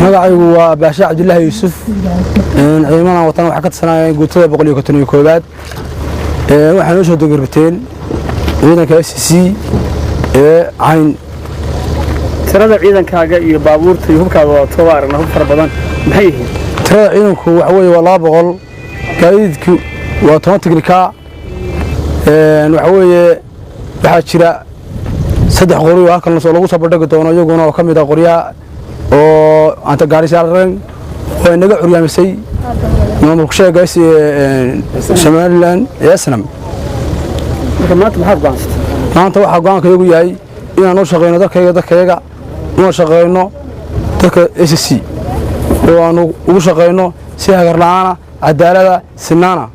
magacaygu waa baasha cabdullaahi yuusuf ciidamada watan waxa ka tirsanaa guutada 151 waxaan noo soo dogorbateen ciidanka SSC cayn tirada ciidankaaga iyo baabuurta iyo hubkaaga waa tabaarna hub fara badan maxay yihiin tirada ciidanku waxa weeye waa 200 gaadiidku waa 10 tiknika waxa weeye waxa jira 3 qori oo halkan lagu soo bandhigi doono iyaguna oo kamid ah qoryaha oo anta gaari saaran oo inaga curyaamisay maamulka sheegay Somaliland Ciidamo maanta maxaad go'aansatay maanta waxa go'aanka yahay inaan u shaqeyno dadkayga inaan shaqeyno dadka SSC oo aan ugu shaqeyno si hagar la'aan cadaalada sinaana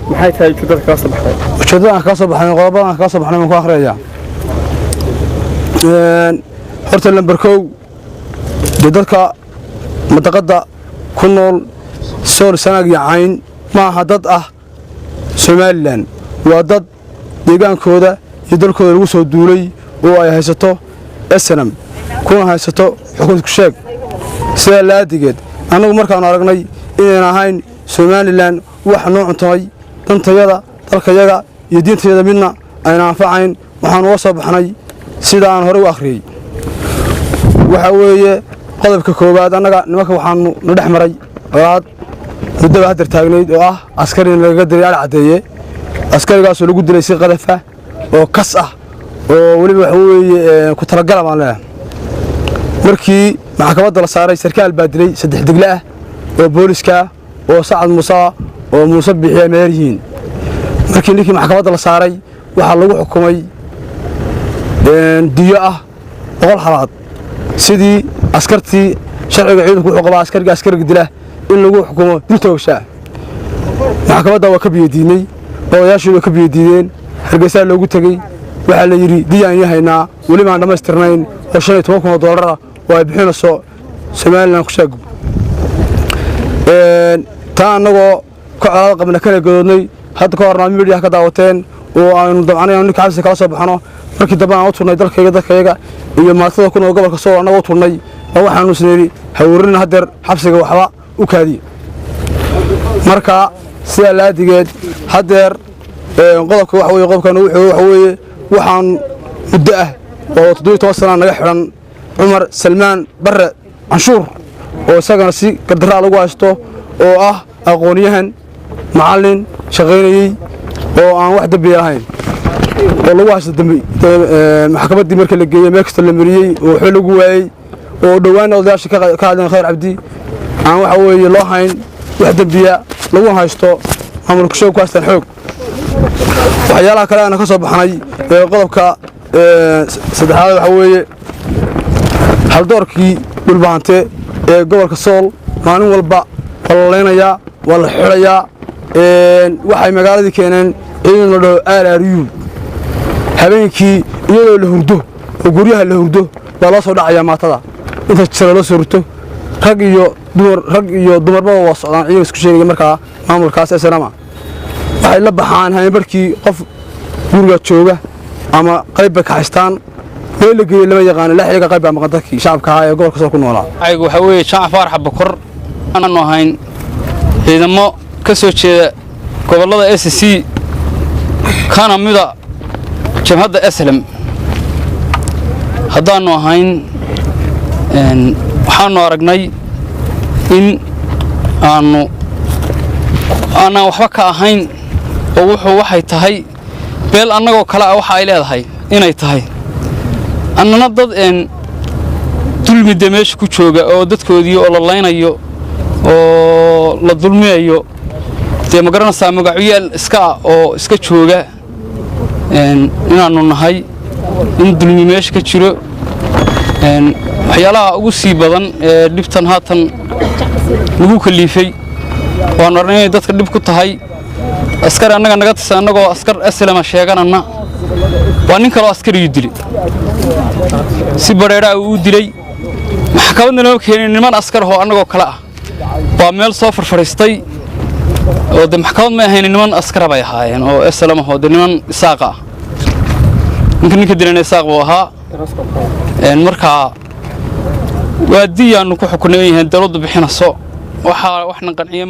maxay tahay ujeedada ka soo baxday ujeedada ka soo baxday qodobadan ka soo baxnay ma ku akhriyaa horta lambar 1 dadka madaqada ku nool soor sanag yacayn ma aha dad ah Somaliland waa dad deegaankooda iyo dalkooda lagu soo duulay oo ay haysato SNM kuna haysato xukunka sheeg sida laadigeed anagu markaan aragnay inaan ahayn Somaliland wax noo cuntay dantayada dalkayaga iyo diintayada midna ayna anfacayn waxaan uga soo baxnay sida aan hore u akhriyay waxa weeye qodobka koobaad anaga nimanka waxaan na dhaxmaray raad muddo hadda taagneed oo ah askari laga diray cadeeye askarigaas oo lagu dilay si qadafa oo kas ah oo waliba waxa weeye ku talagal aan leeyahay markii maxkamadda la saaray sarkaal baa dilay 3 digle ah oo booliska oo Saacad Musa oo Muuse bixiye meerihiin markii ninkii maxkamadda la saaray waxa lagu xukumay diyo ah 100 xalaad sidii askartii sharciga ciidanku wuxuu qabaa askariga dila in lagu xukumo dil toogasha maxkamadda waa ka biyadiinay oo yaashu ka biyadiideen hargeysa loogu tagay waxa la yiri diyaan yahaynaa wali ma dhameystirnayn oo $15,000 oo ay bixinayso Somaliland ku sheeg taa anagoo ka calaad qabna kala goodnay hadda ka horna media ka daawateen oo aan dabcanay ninka xabsi kala soo baxano markii daba aan u turnay dalkayga iyo maatada kuna gobolka soo anagu turnay waxaan usneeri hawrin hadeer xabsiga waxba u kaadi marka sida laadigeed hadeer qodobka waxa weeye qodobkan waxa weeye waxaan muddo ah oo 17 sano naga xiran Umar Salman Barre Anshuur oo isagana si gardaraa lagu haysto oo ah aqoonyahan macallin shaqeynayay oo aan wax dambi lahayn oo lagu haysto dambi maxkamadda markii la geeyay meekasta la mariyay oo xil lagu waayay oo dhawaan odayaasha ka hadleen khayr cabdi aan waxa weeye loo hayn wax dambiya lagu haysto maamulka shaqo ku haystaan xoog waxyaalaha kale aan ka soo baxnay qodobka saddexaad waxa weeye hal doorkii dhulbaante ee gobolka Sool maalin walba qolleynaya wala xiraya waxay magaaladii keeneen ciidan la dhaho RRU habeenkii iyadoo la hurdo oo guryaha la hurdo baa la soo dhacaya maatada inta jira la soo rito rag iyo dumarba waa socdaan ciidan isku sheegay markaa maamulkaas SNM waxay la baxaan habeenkii qof guriga jooga ama qayb ka haystaan meel la geeyay lama yaqaan la xiga qayb ama qadadkii shacabka ee gobolka soo ku noolaa aygu waxa weeye Jaac Faarax Bakor aanu ahayn ciidamo ka soo jeeda gobolada SSC kana mida Jabhada SLM haddaanu ahayn waxaanu aragnay in aanu waxba ka ahayn oo waxay tahay beel annagoo kala waxa ay leedahay inay tahay annana dad dulmi dameesh ku jooga oo dadkoodii oo la leynayo oo la dulmiyayo de ma garanaysaa magacyeel iska jooga inaanu nahay in dulmi meesh ka jiro waxyaalaha ugu sii badan ee dhibtan haatan lagu kaliifay waan arnay dadka dib ku tahay askar annaga naga tirsan annagoo askar SLM sheeganana waa nin kale askari dilay si bareera uu dilay maxkamadna loo keenay niman askar oo annagoo kala ah waa meel soo farfaristay oo de maxkamad ma ahayn niman askar bay ahaayeen oo SLM oo de niman isaaqa ninka dilanay isaaq buu ahaa markaa وادي أنو كحكنا إيه دلود بحنا صو وح وإحنا قنعين